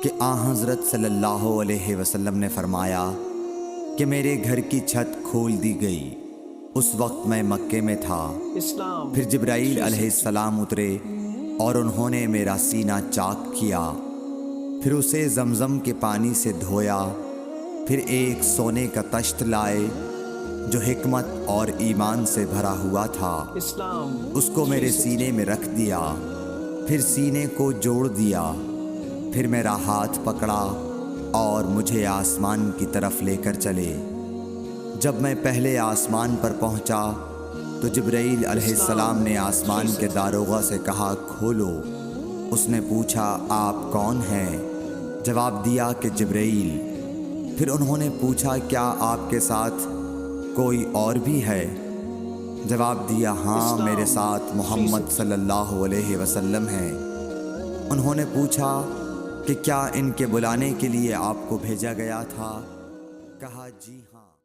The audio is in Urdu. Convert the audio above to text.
کہ حضرت صلی اللہ علیہ وسلم نے فرمایا کہ میرے گھر کی چھت کھول دی گئی۔ اس وقت میں مکے میں تھا۔ پھر جبرائیل علیہ السلام اترے اور انہوں نے میرا سینہ چاک کیا، پھر اسے زمزم کے پانی سے دھویا، پھر ایک سونے کا تشت لائے جو حکمت اور ایمان سے بھرا ہوا تھا، اس کو میرے سینے میں رکھ دیا، پھر سینے کو جوڑ دیا، پھر میرا ہاتھ پکڑا اور مجھے آسمان کی طرف لے کر چلے۔ جب میں پہلے آسمان پر پہنچا تو جبرائیل علیہ السلام نے آسمان کے داروغہ سے کہا کھولو۔ اس نے پوچھا آپ کون ہیں؟ جواب دیا کہ جبرائیل۔ پھر انہوں نے پوچھا کیا آپ کے ساتھ کوئی اور بھی ہے؟ جواب دیا ہاں، میرے ساتھ محمد صلی اللہ علیہ وسلم ہیں۔ انہوں نے پوچھا کہ کیا ان کے بلانے کے لیے آپ کو بھیجا گیا تھا؟ کہا جی ہاں۔